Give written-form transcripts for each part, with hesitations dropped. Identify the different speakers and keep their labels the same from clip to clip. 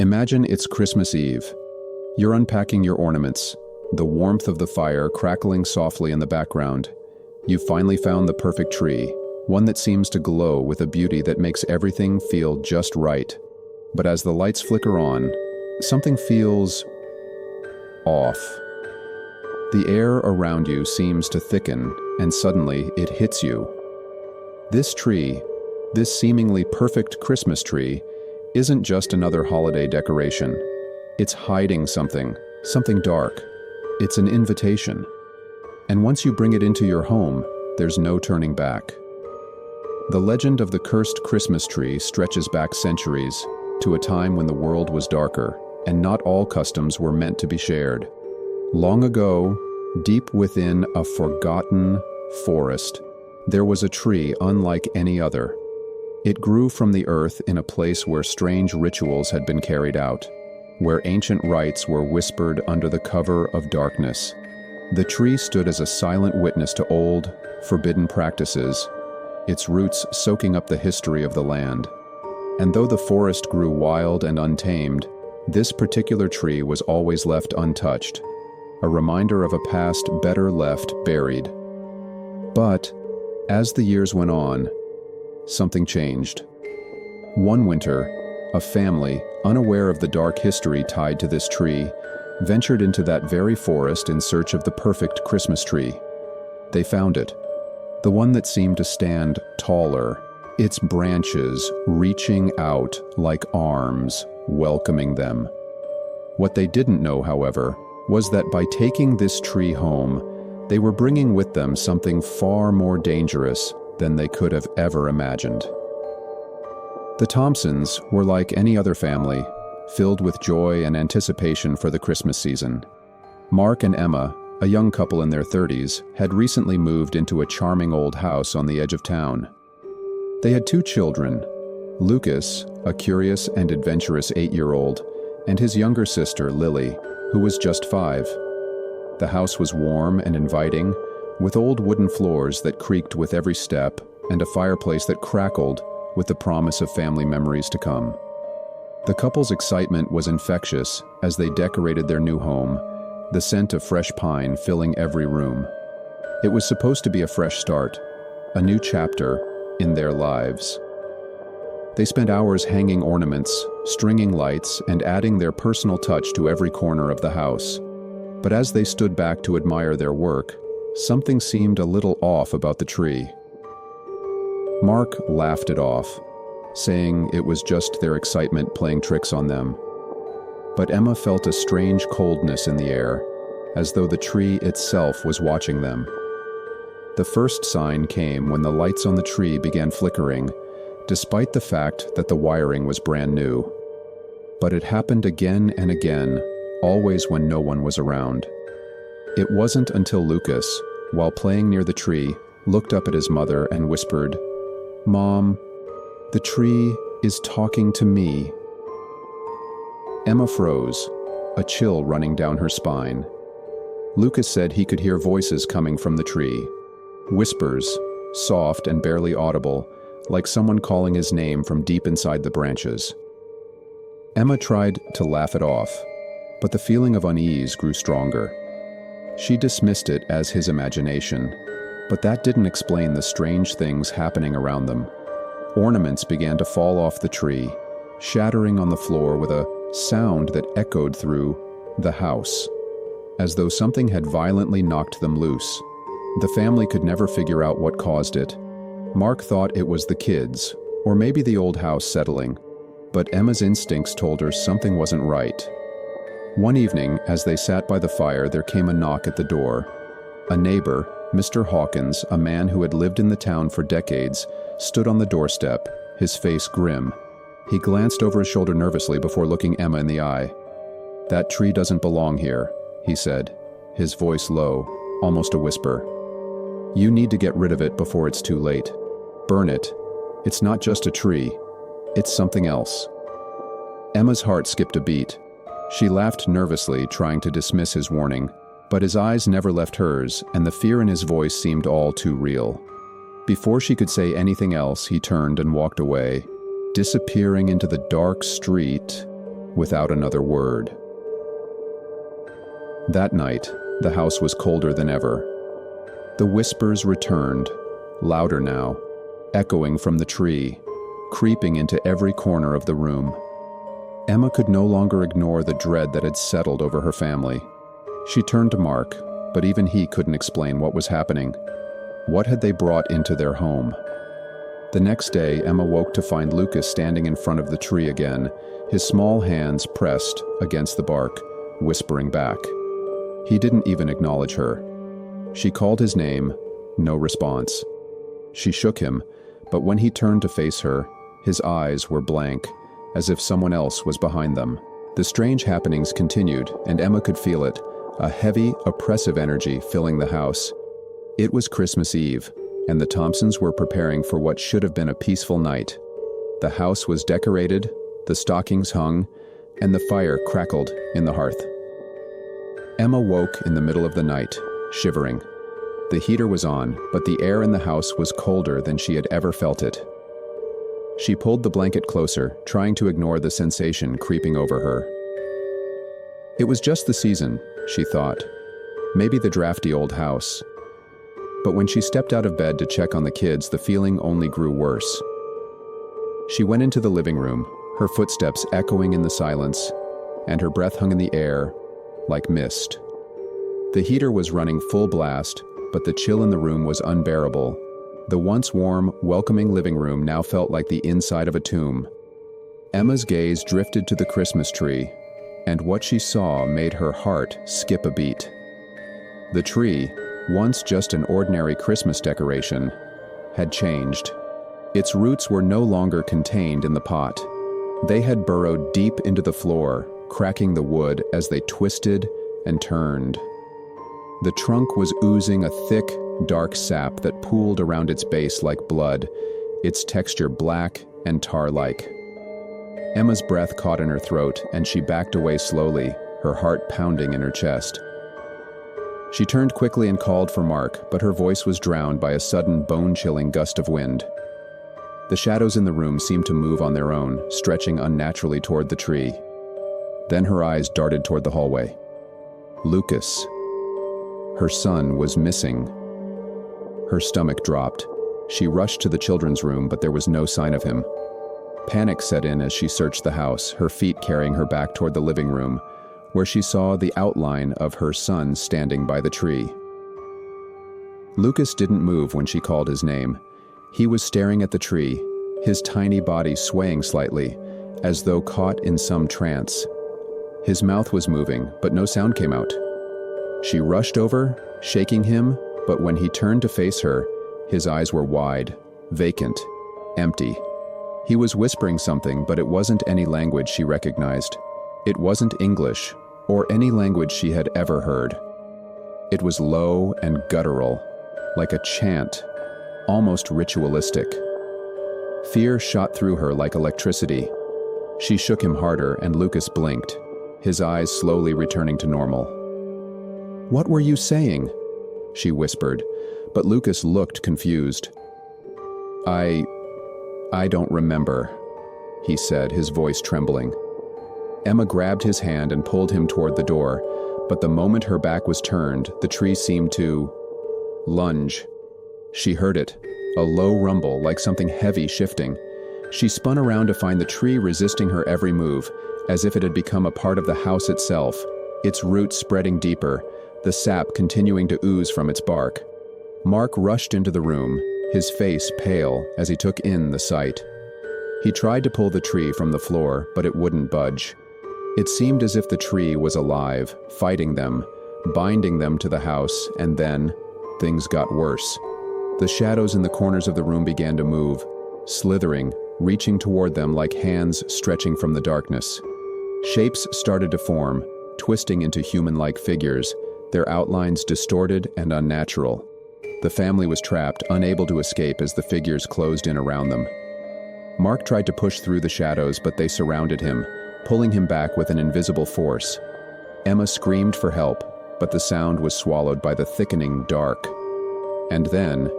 Speaker 1: Imagine it's Christmas Eve. You're unpacking your ornaments, the warmth of the fire crackling softly in the background. You've finally found the perfect tree, one that seems to glow with a beauty that makes everything feel just right. But as the lights flicker on, something feels off. The air around you seems to thicken, and suddenly it hits you. This tree, this seemingly perfect Christmas tree, isn't just another holiday decoration. It's hiding something dark. It's an invitation. And once you bring it into your home, there's no turning back. The legend of the cursed Christmas tree stretches back centuries, to a time when the world was darker, and not all customs were meant to be shared. Long ago, deep within a forgotten forest, there was a tree unlike any other. It grew from the earth in a place where strange rituals had been carried out, where ancient rites were whispered under the cover of darkness. The tree stood as a silent witness to old, forbidden practices, its roots soaking up the history of the land. And though the forest grew wild and untamed, this particular tree was always left untouched, a reminder of a past better left buried. But, as the years went on, something changed. One winter, a family, unaware of the dark history tied to this tree, ventured into that very forest in search of the perfect Christmas tree. They found it, the one that seemed to stand taller, its branches reaching out like arms, welcoming them. What they didn't know, however, was that by taking this tree home, they were bringing with them something far more dangerous than they could have ever imagined. The Thompsons were like any other family, filled with joy and anticipation for the Christmas season. Mark and Emma, a young couple in their 30s, had recently moved into a charming old house on the edge of town. They had 2 children, Lucas, a curious and adventurous 8-year-old, and his younger sister, Lily, who was just 5. The house was warm and inviting, with old wooden floors that creaked with every step and a fireplace that crackled with the promise of family memories to come. The couple's excitement was infectious as they decorated their new home, the scent of fresh pine filling every room. It was supposed to be a fresh start, a new chapter in their lives. They spent hours hanging ornaments, stringing lights, and adding their personal touch to every corner of the house. But as they stood back to admire their work, something seemed a little off about the tree. Mark laughed it off, saying it was just their excitement playing tricks on them. But Emma felt a strange coldness in the air, as though the tree itself was watching them. The first sign came when the lights on the tree began flickering, despite the fact that the wiring was brand new. But it happened again and again, always when no one was around. It wasn't until Lucas, while playing near the tree, looked up at his mother and whispered, "Mom, the tree is talking to me." Emma froze, a chill running down her spine. Lucas said he could hear voices coming from the tree, whispers, soft and barely audible, like someone calling his name from deep inside the branches. Emma tried to laugh it off, but the feeling of unease grew stronger. She dismissed it as his imagination, but that didn't explain the strange things happening around them. Ornaments began to fall off the tree, shattering on the floor with a sound that echoed through the house, as though something had violently knocked them loose. The family could never figure out what caused it. Mark thought it was the kids, or maybe the old house settling, but Emma's instincts told her something wasn't right. One evening, as they sat by the fire, there came a knock at the door. A neighbor, Mr. Hawkins, a man who had lived in the town for decades, stood on the doorstep, his face grim. He glanced over his shoulder nervously before looking Emma in the eye. "That tree doesn't belong here," he said, his voice low, almost a whisper. "You need to get rid of it before it's too late. Burn it. It's not just a tree. It's something else." Emma's heart skipped a beat. She laughed nervously, trying to dismiss his warning, but his eyes never left hers, and the fear in his voice seemed all too real. Before she could say anything else, he turned and walked away, disappearing into the dark street without another word. That night, the house was colder than ever. The whispers returned, louder now, echoing from the tree, creeping into every corner of the room. Emma could no longer ignore the dread that had settled over her family. She turned to Mark, but even he couldn't explain what was happening. What had they brought into their home? The next day, Emma woke to find Lucas standing in front of the tree again, his small hands pressed against the bark, whispering back. He didn't even acknowledge her. She called his name, no response. She shook him, but when he turned to face her, his eyes were blank, as if someone else was behind them. The strange happenings continued, and Emma could feel it, a heavy, oppressive energy filling the house. It was Christmas Eve, and the Thompsons were preparing for what should have been a peaceful night. The house was decorated, the stockings hung, and the fire crackled in the hearth. Emma woke in the middle of the night, shivering. The heater was on, but the air in the house was colder than she had ever felt it. She pulled the blanket closer, trying to ignore the sensation creeping over her. It was just the season, she thought. Maybe the drafty old house. But when she stepped out of bed to check on the kids, the feeling only grew worse. She went into the living room, her footsteps echoing in the silence, and her breath hung in the air like mist. The heater was running full blast, but the chill in the room was unbearable. The once warm, welcoming living room now felt like the inside of a tomb. Emma's gaze drifted to the Christmas tree, and what she saw made her heart skip a beat. The tree, once just an ordinary Christmas decoration, had changed. Its roots were no longer contained in the pot. They had burrowed deep into the floor, cracking the wood as they twisted and turned. The trunk was oozing a thick, dark sap that pooled around its base like blood, its texture black and tar-like. Emma's breath caught in her throat, and she backed away slowly, her heart pounding in her chest. She turned quickly and called for Mark, but her voice was drowned by a sudden bone-chilling gust of wind. The shadows in the room seemed to move on their own, stretching unnaturally toward the tree. Then her eyes darted toward the hallway. Lucas. Her son was missing. Her stomach dropped. She rushed to the children's room, but there was no sign of him. Panic set in as she searched the house, her feet carrying her back toward the living room, where she saw the outline of her son standing by the tree. Lucas didn't move when she called his name. He was staring at the tree, his tiny body swaying slightly, as though caught in some trance. His mouth was moving, but no sound came out. She rushed over, shaking him, but when he turned to face her, his eyes were wide, vacant, empty. He was whispering something, but it wasn't any language she recognized. It wasn't English, or any language she had ever heard. It was low and guttural, like a chant, almost ritualistic. Fear shot through her like electricity. She shook him harder, and Lucas blinked, his eyes slowly returning to normal. "What were you saying?" she whispered, but Lucas looked confused. I don't remember," he said, his voice trembling. Emma grabbed his hand and pulled him toward the door, but the moment her back was turned, the tree seemed to lunge. She heard it, a low rumble like something heavy shifting. She spun around to find the tree resisting her every move, as if it had become a part of the house itself, its roots spreading deeper, the sap continuing to ooze from its bark. Mark rushed into the room, his face pale as he took in the sight. He tried to pull the tree from the floor, but it wouldn't budge. It seemed as if the tree was alive, fighting them, binding them to the house, and then things got worse. The shadows in the corners of the room began to move, slithering, reaching toward them like hands stretching from the darkness. Shapes started to form, twisting into human-like figures, their outlines distorted and unnatural. The family was trapped, unable to escape as the figures closed in around them. Mark tried to push through the shadows, but they surrounded him, pulling him back with an invisible force. Emma screamed for help, but the sound was swallowed by the thickening dark. And then,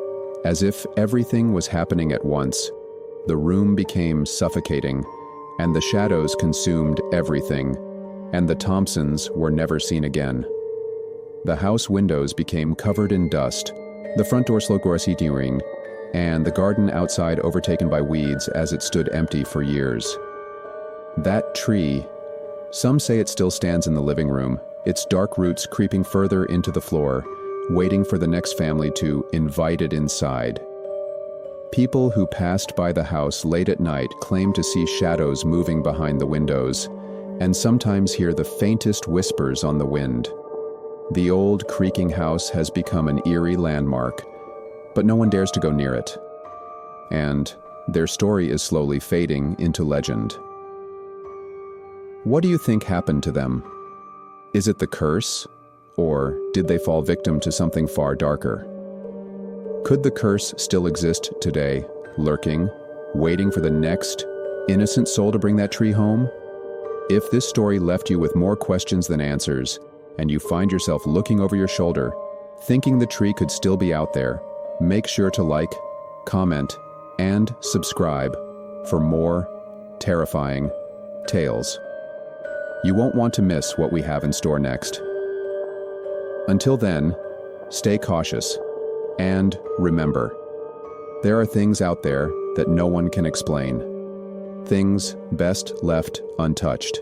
Speaker 1: as if everything was happening at once, the room became suffocating, and the shadows consumed everything, and the Thompsons were never seen again. The house windows became covered in dust, the front door horrifying, and the garden outside overtaken by weeds as it stood empty for years. That tree, some say it still stands in the living room, its dark roots creeping further into the floor, waiting for the next family to invite it inside. People who passed by the house late at night claimed to see shadows moving behind the windows, and sometimes hear the faintest whispers on the wind. The old creaking house has become an eerie landmark, but no one dares to go near it. And their story is slowly fading into legend. What do you think happened to them? Is it the curse, or did they fall victim to something far darker? Could the curse still exist today, lurking, waiting for the next innocent soul to bring that tree home? If this story left you with more questions than answers, and you find yourself looking over your shoulder, thinking the tree could still be out there, make sure to like, comment, and subscribe for more terrifying tales. You won't want to miss what we have in store next. Until then, stay cautious, and remember, there are things out there that no one can explain. Things best left untouched.